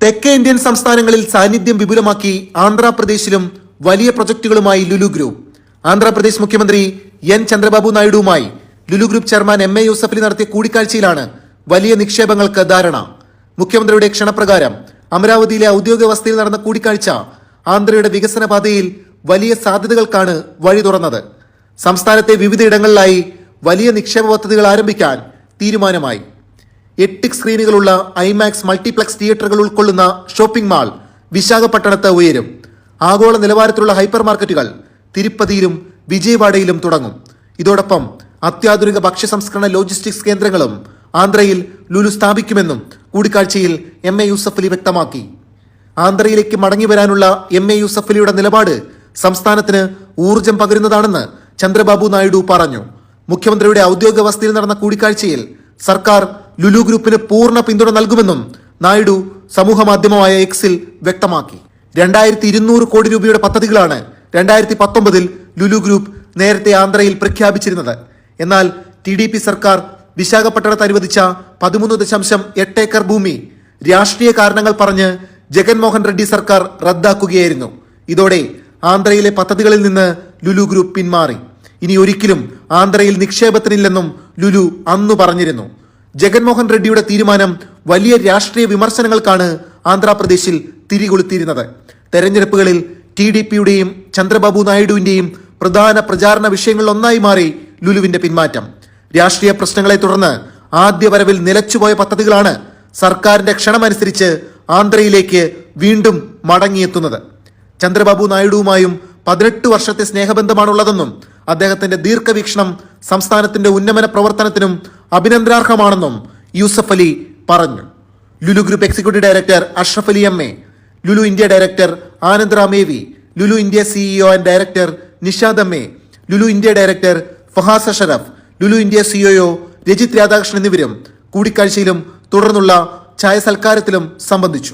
തെക്കേ ഇന്ത്യൻ സംസ്ഥാനങ്ങളിൽ സാന്നിധ്യം വിപുലമാക്കി ആന്ധ്രാപ്രദേശിലും വലിയ പ്രൊജക്ടുകളുമായി ലുലു ഗ്രൂപ്പ്. ആന്ധ്രാപ്രദേശ് മുഖ്യമന്ത്രി N Chandrababu നായിഡുവുമായി Lulu group chairman M A Yusuffali നടത്തിയ കൂടിക്കാഴ്ചയിലാണ് വലിയ നിക്ഷേപങ്ങൾക്ക് ധാരണ. മുഖ്യമന്ത്രിയുടെ ക്ഷണപ്രകാരം അമരാവതിയിലെ ഔദ്യോഗിക വസതിയിൽ നടന്ന കൂടിക്കാഴ്ച ആന്ധ്രയുടെ വികസന പാതയിൽ വലിയ സാധ്യതകൾക്കാണ് വഴി തുറന്നത്. സംസ്ഥാനത്തെ വിവിധയിടങ്ങളിലായി വലിയ നിക്ഷേപ പദ്ധതികൾ ആരംഭിക്കാൻ തീരുമാനമായി. 8 സ്ക്രീനുകളുള്ള ഐമാക്സ് മൾട്ടിപ്ലക്സ് തിയേറ്ററുകൾ ഉൾക്കൊള്ളുന്ന ഷോപ്പിംഗ് മാൾ വിശാഖപട്ടണത്ത് ഉയരും. ആഗോള നിലവാരത്തിലുള്ള ഹൈപ്പർ മാർക്കറ്റുകൾ തിരുപ്പതിയിലും വിജയവാഡയിലും തുടങ്ങും. ഇതോടൊപ്പം അത്യാധുനിക ഭക്ഷ്യ സംസ്കരണ ലോജിസ്റ്റിക്സ് കേന്ദ്രങ്ങളും ആന്ധ്രയിൽ ലുലു സ്ഥാപിക്കുമെന്നും കൂടിക്കാഴ്ചയിൽ എം എ യൂസഫലി വ്യക്തമാക്കി. ആന്ധ്രയിലേക്ക് മടങ്ങി വരാനുള്ള എം എ യൂസഫലിയുടെ നിലപാട് സംസ്ഥാനത്തിന് ഊർജം പകരുന്നതാണെന്ന് ചന്ദ്രബാബു നായിഡു പറഞ്ഞു. മുഖ്യമന്ത്രിയുടെ ഔദ്യോഗിക വസതിയിൽ നടന്ന കൂടിക്കാഴ്ചയിൽ സർക്കാർ ലുലു ഗ്രൂപ്പിന് പൂർണ്ണ പിന്തുണ നൽകുമെന്നും നായിഡു സമൂഹ മാധ്യമമായ എക്സിൽ വ്യക്തമാക്കി. 2200 കോടി രൂപയുടെ പദ്ധതികളാണ് 2019 ലുലു ഗ്രൂപ്പ് നേരത്തെ ആന്ധ്രയിൽ പ്രഖ്യാപിച്ചിരുന്നത്. എന്നാൽ TDP സർക്കാർ വിശാഖപട്ടണത്ത് അനുവദിച്ച 13.8 ഏക്കർ ഭൂമി രാഷ്ട്രീയ കാരണങ്ങൾ പറഞ്ഞ് ജഗൻമോഹൻ റെഡ്ഡി സർക്കാർ റദ്ദാക്കുകയായിരുന്നു. ഇതോടെ ആന്ധ്രയിലെ പദ്ധതികളിൽ നിന്ന് ലുലു ഗ്രൂപ്പ് പിന്മാറി. ഇനി ഒരിക്കലും ആന്ധ്രയിൽ നിക്ഷേപത്തിനില്ലെന്നും ലുലു അന്നു പറഞ്ഞിരുന്നു. ജഗൻമോഹൻ റെഡ്ഡിയുടെ തീരുമാനം വലിയ രാഷ്ട്രീയ വിമർശനങ്ങൾക്കാണ് ആന്ധ്രാപ്രദേശിൽ തിരികൊളുത്തിയിരുന്നത്. തെരഞ്ഞെടുപ്പുകളിൽ TDPയുടെയും ചന്ദ്രബാബു നായിഡുവിന്റെയും പ്രധാന പ്രചാരണ വിഷയങ്ങളിലൊന്നായി മാറി ലുലുവിന്റെ പിന്മാറ്റം. രാഷ്ട്രീയ പ്രശ്നങ്ങളെ തുടർന്ന് ആദ്യ വരവിൽ നിലച്ചുപോയ പദ്ധതികളാണ് സർക്കാരിന്റെ ക്ഷണമനുസരിച്ച് ആന്ധ്രയിലേക്ക് വീണ്ടും മടങ്ങിയെത്തുന്നത്. ചന്ദ്രബാബു നായിഡുവുമായും 18 വർഷത്തെ സ്നേഹബന്ധമാണുള്ളതെന്നും അദ്ദേഹത്തിന്റെ ദീർഘവീക്ഷണം സംസ്ഥാനത്തിന്റെ ഉന്നമന പ്രവർത്തനത്തിനും അഭിനന്ദനാർഹമാണെന്നും യൂസഫ് അലി പറഞ്ഞു. Lulu group executive director Ashraf Ali M A, Lulu India director Anand Ramevi, Lulu India CEO and director Nishad M A, Lulu India director Fahas Ashraf, Lulu India CEO Rajith Radhakrishnan എന്നിവരും കൂടിക്കാഴ്ചയിലും തുടർന്നുള്ള ചായ സൽക്കാരത്തിലും സംബന്ധിച്ചു.